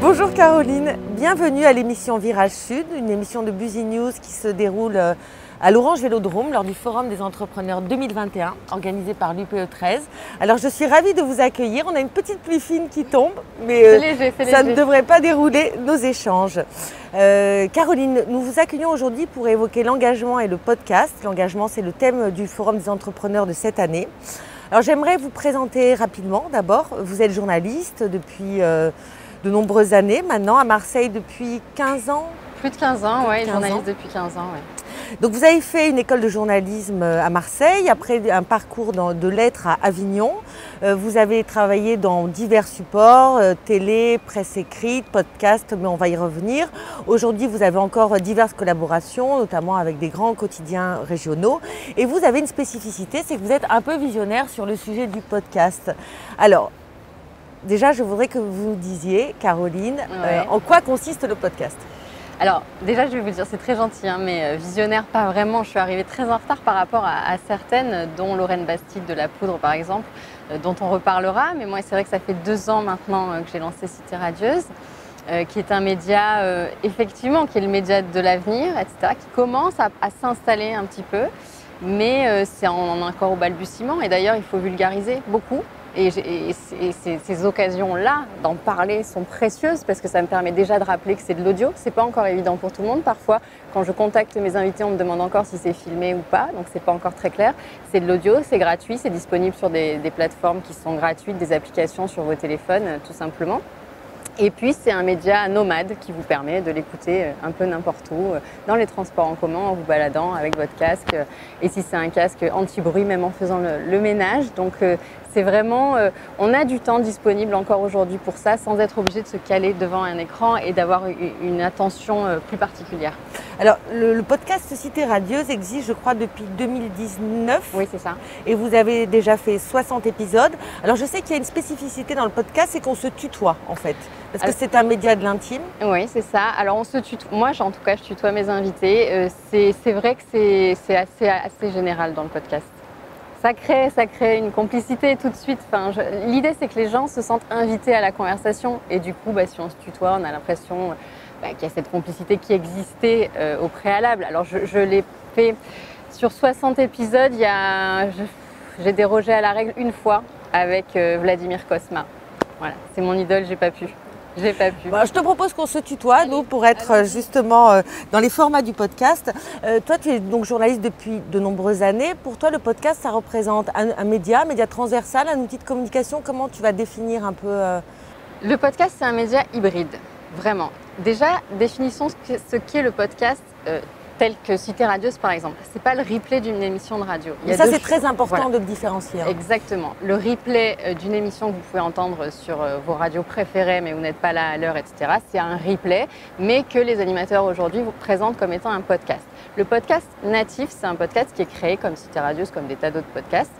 Bonjour Caroline, bienvenue à l'émission Virage Sud, une émission de Busy News qui se déroule à l'Orange Vélodrome lors du Forum des entrepreneurs 2021 organisé par l'UPE 13. Alors je suis ravie de vous accueillir, on a une petite pluie fine qui tombe, mais ça ne devrait pas dérouler nos échanges. Caroline, nous vous accueillons aujourd'hui pour évoquer l'engagement et le podcast. L'engagement, c'est le thème du Forum des entrepreneurs de cette année. Alors j'aimerais vous présenter rapidement d'abord. Vous êtes journaliste depuis de nombreuses années maintenant, à Marseille depuis 15 ans. Plus de 15 ans, oui, journaliste depuis 15 ans. Ouais. Donc vous avez fait une école de journalisme à Marseille, après un parcours de lettres à Avignon. Vous avez travaillé dans divers supports, télé, presse écrite, podcast, mais on va y revenir. Aujourd'hui, vous avez encore diverses collaborations, notamment avec des grands quotidiens régionaux. Et vous avez une spécificité, c'est que vous êtes un peu visionnaire sur le sujet du podcast. Alors, déjà, je voudrais que vous nous disiez, Caroline, en quoi consiste le podcast ? Alors, déjà, je vais vous dire, c'est très gentil, hein, mais visionnaire, pas vraiment. Je suis arrivée très en retard par rapport à certaines, dont Lorraine Bastide de La Poudre, par exemple, dont on reparlera. Mais moi, c'est vrai que ça fait 2 ans maintenant que j'ai lancé Cité Radieuse, qui est un média, effectivement, qui est le média de l'avenir, etc., qui commence à s'installer un petit peu, mais c'est encore au balbutiement. Et d'ailleurs, il faut vulgariser beaucoup. Et ces occasions-là d'en parler sont précieuses parce que ça me permet déjà de rappeler que c'est de l'audio. C'est pas encore évident pour tout le monde. Parfois, quand je contacte mes invités, on me demande encore si c'est filmé ou pas. Donc, c'est pas encore très clair. C'est de l'audio, c'est gratuit, c'est disponible sur des plateformes qui sont gratuites, des applications sur vos téléphones, tout simplement. Et puis, c'est un média nomade qui vous permet de l'écouter un peu n'importe où, dans les transports en commun, en vous baladant avec votre casque. Et si c'est un casque anti-bruit, même en faisant le ménage. Donc, c'est vraiment, on a du temps disponible encore aujourd'hui pour ça, sans être obligé de se caler devant un écran et d'avoir une attention plus particulière. Alors, le podcast Cité Radieuse existe, je crois, depuis 2019. Oui, c'est ça. Et vous avez déjà fait 60 épisodes. Alors, je sais qu'il y a une spécificité dans le podcast, c'est qu'on se tutoie, en fait. Parce que c'est un média de l'intime. Oui, c'est ça. Alors, on se tutoie. Moi, en tout cas, je tutoie mes invités. C'est vrai que c'est assez général dans le podcast. Ça crée une complicité tout de suite. Enfin, l'idée, c'est que les gens se sentent invités à la conversation. Et du coup, si on se tutoie, on a l'impression qu'il y a cette complicité qui existait au préalable. Alors, je l'ai fait sur 60 épisodes. J'ai dérogé à la règle une fois avec Vladimir Cosma. Voilà, c'est mon idole, j'ai pas pu. Bon, je te propose qu'on se tutoie, nous, pour être justement dans les formats du podcast. Toi, tu es donc journaliste depuis de nombreuses années. Pour toi, le podcast, ça représente un média transversal, un outil de communication. Comment tu vas définir un peu Le podcast, c'est un média hybride, vraiment. Déjà, définissons ce qu'est le podcast tel que Cité Radieuse, par exemple. C'est pas le replay d'une émission de radio. Mais ça, c'est très important de le différencier. Exactement. Le replay d'une émission que vous pouvez entendre sur vos radios préférées, mais vous n'êtes pas là à l'heure, etc., c'est un replay, mais que les animateurs aujourd'hui vous présentent comme étant un podcast. Le podcast natif, c'est un podcast qui est créé comme Cité Radieuse, comme des tas d'autres podcasts,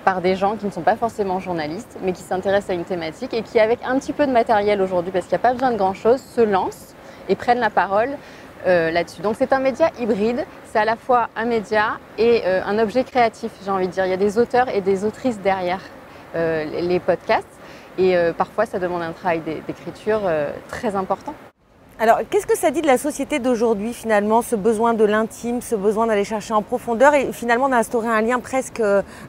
par des gens qui ne sont pas forcément journalistes, mais qui s'intéressent à une thématique et qui, avec un petit peu de matériel aujourd'hui, parce qu'il n'y a pas besoin de grand-chose, se lancent et prennent la parole là-dessus. Donc c'est un média hybride, c'est à la fois un média et un objet créatif, j'ai envie de dire. Il y a des auteurs et des autrices derrière les podcasts et parfois ça demande un travail d'écriture très important. Alors, qu'est-ce que ça dit de la société d'aujourd'hui finalement, ce besoin de l'intime, ce besoin d'aller chercher en profondeur et finalement d'instaurer un lien presque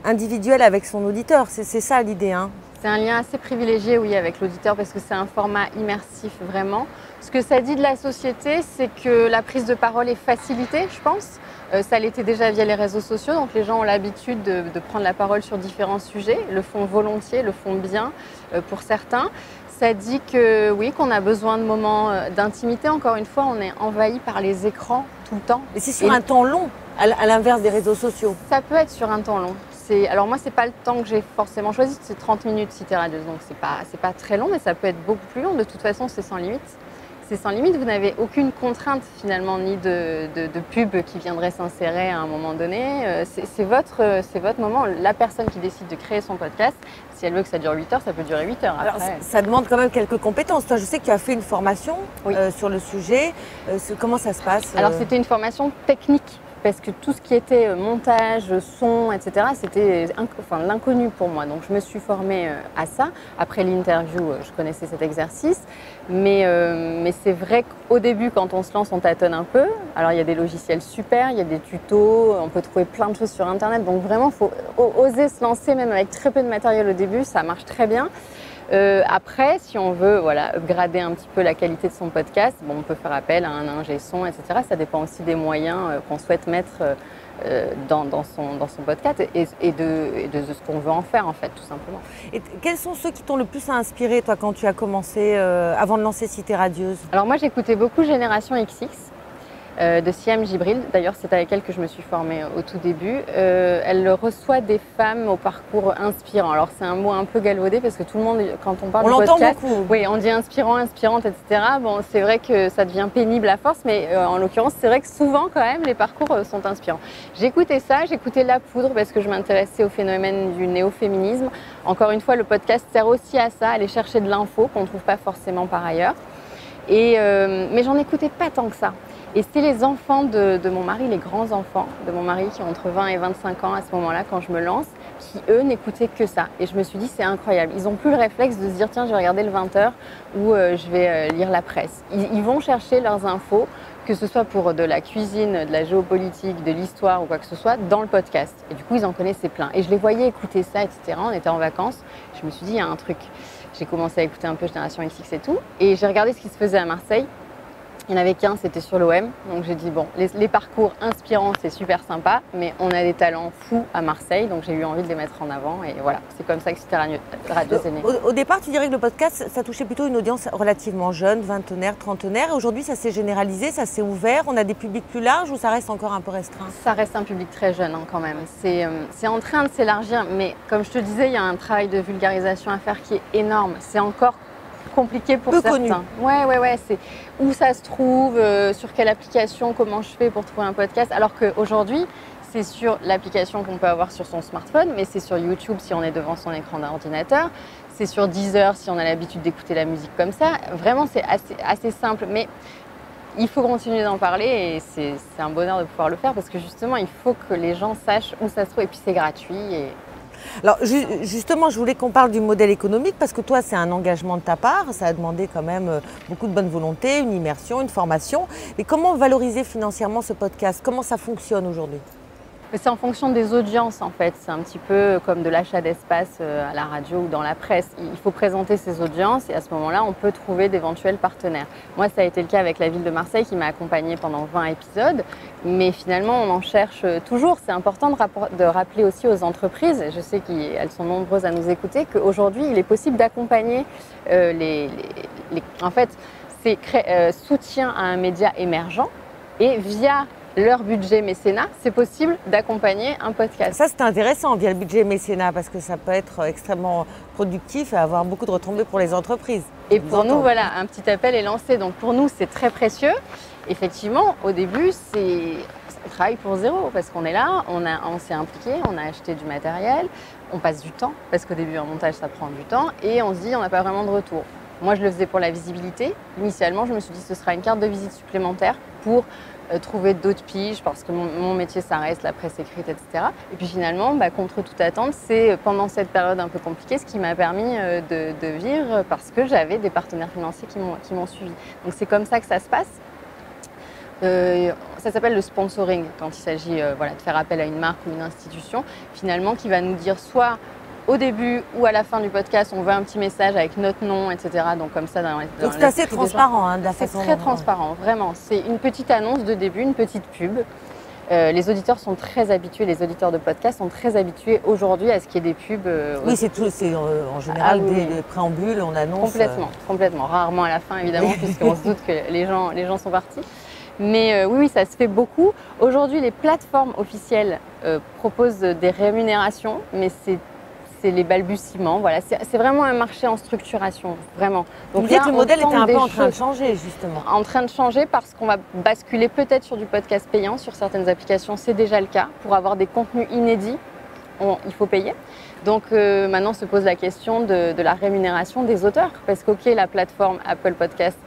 individuel avec son auditeur? C'est ça l'idée, hein? C'est un lien assez privilégié, oui, avec l'auditeur parce que c'est un format immersif, vraiment. Ce que ça dit de la société, c'est que la prise de parole est facilitée, je pense. Ça l'était déjà via les réseaux sociaux, donc les gens ont l'habitude de prendre la parole sur différents sujets, le font volontiers, le font bien pour certains. Ça dit que oui, qu'on a besoin de moments d'intimité. Encore une fois, on est envahi par les écrans tout le temps. Et c'est sur un temps long, à l'inverse des réseaux sociaux. Ça peut être sur un temps long. Alors moi, c'est pas le temps que j'ai forcément choisi, c'est 30 minutes Cité Radieuse, donc c'est pas très long, mais ça peut être beaucoup plus long. De toute façon, c'est sans limite. C'est sans limite, vous n'avez aucune contrainte finalement, ni de pub qui viendrait s'insérer à un moment donné. C'est votre moment. La personne qui décide de créer son podcast, si elle veut que ça dure 8 heures, ça peut durer 8 heures. Après. Alors, ça demande quand même quelques compétences. Toi, je sais que tu as fait une formation sur le sujet. Comment ça se passe Alors, c'était une formation technique parce que tout ce qui était montage, son, etc., c'était l'inconnu pour moi. Donc je me suis formée à ça. Après l'interview, je connaissais cet exercice. Mais c'est vrai qu'au début, quand on se lance, on tâtonne un peu. Alors il y a des logiciels super, il y a des tutos, on peut trouver plein de choses sur Internet. Donc vraiment, il faut oser se lancer, même avec très peu de matériel au début, ça marche très bien. Après, si on veut upgrader un petit peu la qualité de son podcast, on peut faire appel à un ingé son, etc. Ça dépend aussi des moyens qu'on souhaite mettre dans son podcast et de ce qu'on veut en faire, en fait, tout simplement. Et quels sont ceux qui t'ont le plus inspiré, toi, quand tu as commencé, avant de lancer Cité Radieuse? Alors moi, j'écoutais beaucoup Génération XX. De Siam Jibril. D'ailleurs, c'est avec elle que je me suis formée au tout début. Elle reçoit des femmes au parcours inspirant. Alors, c'est un mot un peu galvaudé parce que tout le monde, quand on parle de podcast, beaucoup. Oui, on dit inspirant, inspirante, etc. Bon, c'est vrai que ça devient pénible à force, mais en l'occurrence, c'est vrai que souvent, quand même, les parcours sont inspirants. J'écoutais ça, j'écoutais La Poudre parce que je m'intéressais au phénomène du néo-féminisme. Encore une fois, le podcast sert aussi à ça, aller chercher de l'info qu'on ne trouve pas forcément par ailleurs. Mais j'en écoutais pas tant que ça. Et c'est les enfants de mon mari, les grands-enfants de mon mari qui ont entre 20 et 25 ans à ce moment-là, quand je me lance, qui, eux, n'écoutaient que ça. Et je me suis dit, c'est incroyable. Ils n'ont plus le réflexe de se dire, tiens, je vais regarder le 20h ou je vais lire la presse. Ils vont chercher leurs infos, que ce soit pour de la cuisine, de la géopolitique, de l'histoire ou quoi que ce soit, dans le podcast. Et du coup, ils en connaissaient plein. Et je les voyais écouter ça, etc. On était en vacances. Je me suis dit, il y a un truc. J'ai commencé à écouter un peu Génération XX et tout. Et j'ai regardé ce qui se faisait à Marseille. Il n'y en avait qu'un, c'était sur l'OM. Donc j'ai dit, bon, les parcours inspirants, c'est super sympa, mais on a des talents fous à Marseille, donc j'ai eu envie de les mettre en avant. Et voilà, c'est comme ça que Cité Radieuse est née. Au départ, tu dirais que le podcast, ça touchait plutôt une audience relativement jeune, vingtenaire, trentenaire. Aujourd'hui, ça s'est généralisé, ça s'est ouvert. On a des publics plus larges ou ça reste encore un peu restreint? Ça reste un public très jeune quand même. C'est en train de s'élargir, mais comme je te disais, il y a un travail de vulgarisation à faire qui est énorme. C'est encore compliqué pour certains. Connu. Ouais, c'est où ça se trouve, sur quelle application, comment je fais pour trouver un podcast. Alors qu'aujourd'hui, c'est sur l'application qu'on peut avoir sur son smartphone, mais c'est sur YouTube si on est devant son écran d'ordinateur. C'est sur Deezer si on a l'habitude d'écouter la musique comme ça. Vraiment, c'est assez simple. Mais il faut continuer d'en parler et c'est un bonheur de pouvoir le faire parce que justement, il faut que les gens sachent où ça se trouve. Et puis, c'est gratuit. Alors justement, je voulais qu'on parle du modèle économique parce que toi, c'est un engagement de ta part. Ça a demandé quand même beaucoup de bonne volonté, une immersion, une formation. Mais comment valoriser financièrement ce podcast? Comment ça fonctionne aujourd'hui? C'est en fonction des audiences en fait, c'est un petit peu comme de l'achat d'espace à la radio ou dans la presse. Il faut présenter ses audiences et à ce moment-là, on peut trouver d'éventuels partenaires. Moi, ça a été le cas avec la ville de Marseille qui m'a accompagnée pendant 20 épisodes, mais finalement, on en cherche toujours. C'est important de rappeler aussi aux entreprises, je sais qu'elles sont nombreuses à nous écouter, qu'aujourd'hui, il est possible d'accompagner en fait, c'est soutien à un média émergent et via leur budget mécénat, c'est possible d'accompagner un podcast. Ça, c'est intéressant via le budget mécénat parce que ça peut être extrêmement productif et avoir beaucoup de retombées pour les entreprises. Et pour nous, voilà, un petit appel est lancé. Donc pour nous, c'est très précieux. Effectivement, au début, c'est un travail pour zéro parce qu'on est là, on s'est impliqué, on a acheté du matériel, on passe du temps parce qu'au début, un montage, ça prend du temps et on se dit, on n'a pas vraiment de retour. Moi, je le faisais pour la visibilité. Initialement, je me suis dit, ce sera une carte de visite supplémentaire pour trouver d'autres piges parce que mon métier ça reste la presse écrite, etc. Et puis finalement, contre toute attente, c'est pendant cette période un peu compliquée ce qui m'a permis de vivre parce que j'avais des partenaires financiers qui m'ont suivi. Donc c'est comme ça que ça se passe. Ça s'appelle le sponsoring quand il s'agit de faire appel à une marque ou une institution finalement qui va nous dire soit au début ou à la fin du podcast, on veut un petit message avec notre nom, etc. Donc comme ça, donc c'est assez transparent de la façon. C'est très transparent, vraiment. C'est une petite annonce de début, une petite pub. Les auditeurs sont très habitués, les auditeurs de podcast sont très habitués aujourd'hui à ce qu'il y ait des pubs. Oui, c'est en général des préambules, on annonce. Complètement. Rarement à la fin, évidemment, puisqu'on se doute que les gens sont partis. Mais oui, ça se fait beaucoup. Aujourd'hui, les plateformes officielles proposent des rémunérations, mais c'est les balbutiements. Voilà, c'est vraiment un marché en structuration, vraiment. Donc là, le modèle était un peu en train de changer, justement. En train de changer parce qu'on va basculer peut-être sur du podcast payant. Sur certaines applications, c'est déjà le cas. Pour avoir des contenus inédits, il faut payer. Donc maintenant se pose la question de la rémunération des auteurs. Parce que la plateforme Apple Podcast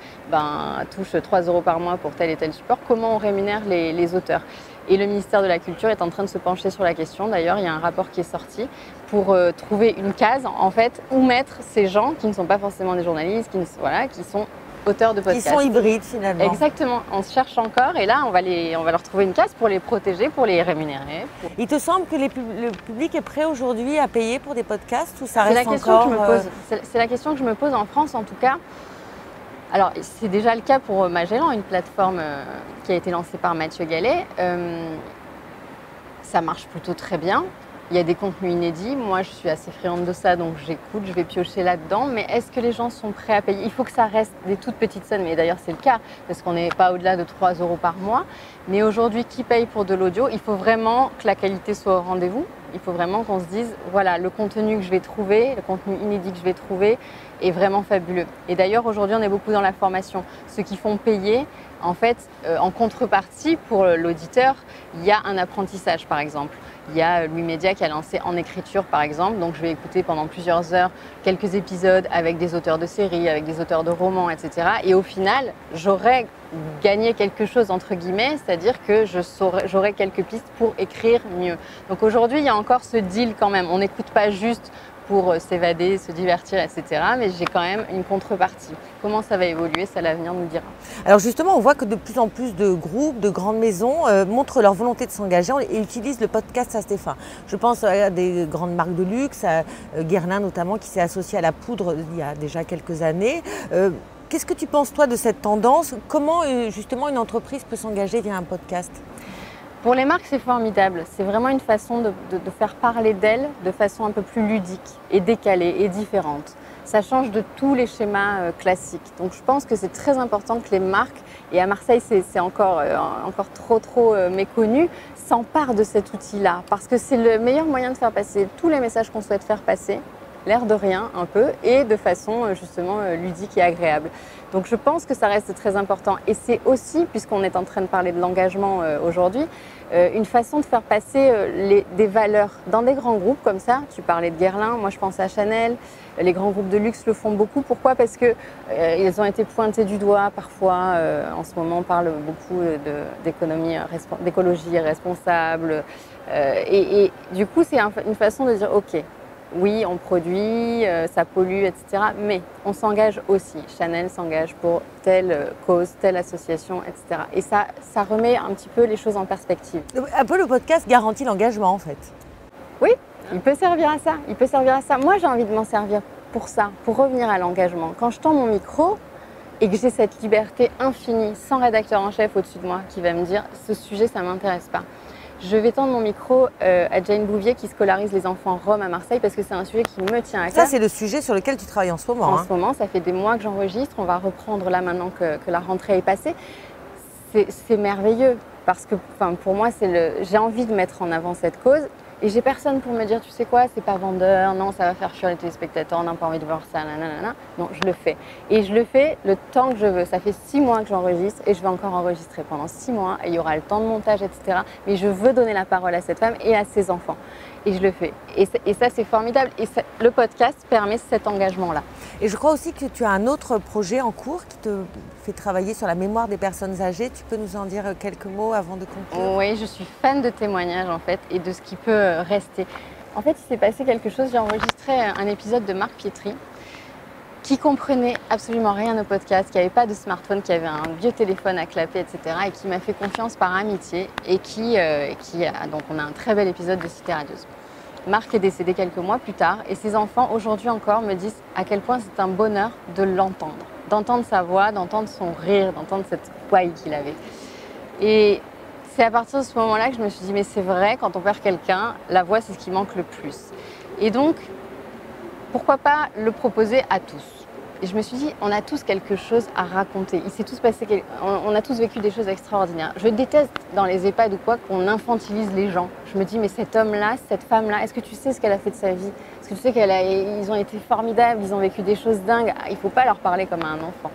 touche 3 € par mois pour tel et tel support. Comment on rémunère les auteurs? Et le ministère de la Culture est en train de se pencher sur la question. D'ailleurs, il y a un rapport qui est sorti pour trouver une case, en fait, où mettre ces gens qui ne sont pas forcément des journalistes, qui sont auteurs de podcasts. Qui sont hybrides finalement. Exactement, on se cherche encore et là on va leur trouver une case pour les protéger, pour les rémunérer. Il te semble que le public est prêt aujourd'hui à payer pour des podcasts ou ça reste encore... C'est la question que je me pose en France en tout cas. Alors c'est déjà le cas pour Magellan, une plateforme qui a été lancée par Mathieu Gallet. Ça marche plutôt très bien. Il y a des contenus inédits. Moi, je suis assez friande de ça, donc j'écoute, je vais piocher là-dedans. Mais est-ce que les gens sont prêts à payer? Il faut que ça reste des toutes petites sommes. Mais d'ailleurs, c'est le cas, parce qu'on n'est pas au-delà de 3 € par mois. Mais aujourd'hui, qui paye pour de l'audio? Il faut vraiment que la qualité soit au rendez-vous. Il faut vraiment qu'on se dise, voilà, le contenu que je vais trouver, le contenu inédit que je vais trouver est vraiment fabuleux. Et d'ailleurs, aujourd'hui, on est beaucoup dans la formation. Ceux qui font payer, en fait, en contrepartie, pour l'auditeur, il y a un apprentissage, par exemple. Il y a Louis Média qui a lancé En écriture, par exemple. Donc, je vais écouter pendant plusieurs heures quelques épisodes avec des auteurs de séries, avec des auteurs de romans, etc. Et au final, j'aurai gagné quelque chose, entre guillemets, c'est-à-dire que j'aurai quelques pistes pour écrire mieux. Donc, aujourd'hui, il y a encore ce deal quand même. On n'écoute pas juste pour s'évader, se divertir, etc. Mais j'ai quand même une contrepartie. Comment ça va évoluer, ça l'avenir nous dira. Alors justement, on voit que de plus en plus de groupes, de grandes maisons montrent leur volonté de s'engager et utilisent le podcast à cet effet. Je pense à des grandes marques de luxe, à Guerlain notamment, qui s'est associé à la poudre il y a déjà quelques années. Qu'est-ce que tu penses toi de cette tendance? Comment justement une entreprise peut s'engager via un podcast? Pour les marques, c'est formidable. C'est vraiment une façon de faire parler d'elles de façon un peu plus ludique et décalée et différente. Ça change de tous les schémas classiques. Donc je pense que c'est très important que les marques, et à Marseille c'est encore trop méconnu, s'emparent de cet outil-là. Parce que c'est le meilleur moyen de faire passer tous les messages qu'on souhaite faire passer, l'air de rien un peu, et de façon justement ludique et agréable. Donc je pense que ça reste très important. Et c'est aussi, puisqu'on est en train de parler de l'engagement aujourd'hui, une façon de faire passer des valeurs dans des grands groupes comme ça. Tu parlais de Guerlain, moi je pense à Chanel. Les grands groupes de luxe le font beaucoup. Pourquoi? Parce que ils ont été pointés du doigt parfois. En ce moment, on parle beaucoup d'écologie responsable. Et du coup, c'est une façon de dire, ok, oui, on produit, ça pollue, etc. Mais on s'engage aussi. Chanel s'engage pour telle cause, telle association, etc. Et ça remet un petit peu les choses en perspective. Un peu le podcast garantit l'engagement en fait. Oui, il peut servir à ça. Il peut servir à ça. Moi, j'ai envie de m'en servir pour ça, pour revenir à l'engagement. Quand je tends mon micro et que j'ai cette liberté infinie, sans rédacteur en chef au-dessus de moi qui va me dire « ce sujet, ça ne m'intéresse pas ». Je vais tendre mon micro à Jane Bouvier qui scolarise les enfants roms à Marseille parce que c'est un sujet qui me tient à cœur. Ça, c'est le sujet sur lequel tu travailles en ce moment. En ce moment, ça fait des mois que j'enregistre. On va reprendre là maintenant que la rentrée est passée. C'est merveilleux parce que pour moi, j'ai envie de mettre en avant cette cause. Et j'ai personne pour me dire, tu sais quoi, c'est pas vendeur, non, ça va faire fuir les téléspectateurs, on n'a pas envie de voir ça, nanana. Non, je le fais. Et je le fais le temps que je veux. Ça fait 6 mois que j'enregistre et je vais encore enregistrer pendant 6 mois. Et il y aura le temps de montage, etc. Mais je veux donner la parole à cette femme et à ses enfants. Et je le fais. Et ça, c'est formidable. Et le podcast permet cet engagement-là. Et je crois aussi que tu as un autre projet en cours qui te fait travailler sur la mémoire des personnes âgées. Tu peux nous en dire quelques mots avant de conclure? Oui, je suis fan de témoignages en fait et de ce qui peut rester. En fait, il s'est passé quelque chose. J'ai enregistré un épisode de Marc Pietri qui comprenait absolument rien au podcast, qui n'avait pas de smartphone, qui avait un vieux téléphone à clapper, etc. et qui m'a fait confiance par amitié et donc on a un très bel épisode de Cité Radieuse. Marc est décédé quelques mois plus tard et ses enfants aujourd'hui encore me disent à quel point c'est un bonheur de l'entendre, d'entendre sa voix, d'entendre son rire, d'entendre cette poigne qu'il avait. Et c'est à partir de ce moment-là que je me suis dit mais c'est vrai, quand on perd quelqu'un, la voix c'est ce qui manque le plus. Et donc, pourquoi pas le proposer à tous? Et je me suis dit, on a tous quelque chose à raconter. Il s'est tous passé, on a tous vécu des choses extraordinaires. Je déteste dans les EHPAD ou quoi qu'on infantilise les gens. Je me dis, mais cet homme-là, cette femme-là, est-ce que tu sais ce qu'elle a fait de sa vie? Est-ce que tu sais qu'ils ont été formidables, ils ont vécu des choses dingues? Il ne faut pas leur parler comme à un enfant.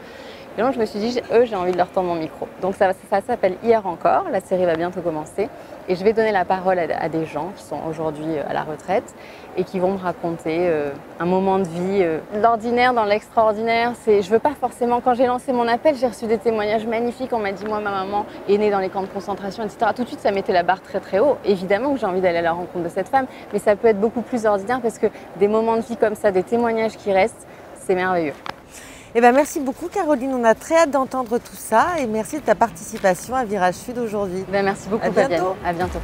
Et donc je me suis dit, eux, j'ai envie de leur tendre mon micro. Donc ça s'appelle Hier encore, la série va bientôt commencer. Et je vais donner la parole à des gens qui sont aujourd'hui à la retraite et qui vont me raconter un moment de vie, l'ordinaire dans l'extraordinaire. Je veux pas forcément, quand j'ai lancé mon appel, j'ai reçu des témoignages magnifiques. On m'a dit, moi, ma maman est née dans les camps de concentration, etc. Tout de suite, ça mettait la barre très très haut. Évidemment que j'ai envie d'aller à la rencontre de cette femme, mais ça peut être beaucoup plus ordinaire parce que des moments de vie comme ça, des témoignages qui restent, c'est merveilleux. Eh ben, merci beaucoup Caroline, on a très hâte d'entendre tout ça et merci de ta participation à Virage Sud aujourd'hui. Ben, merci beaucoup À Fabienne. bientôt. À bientôt.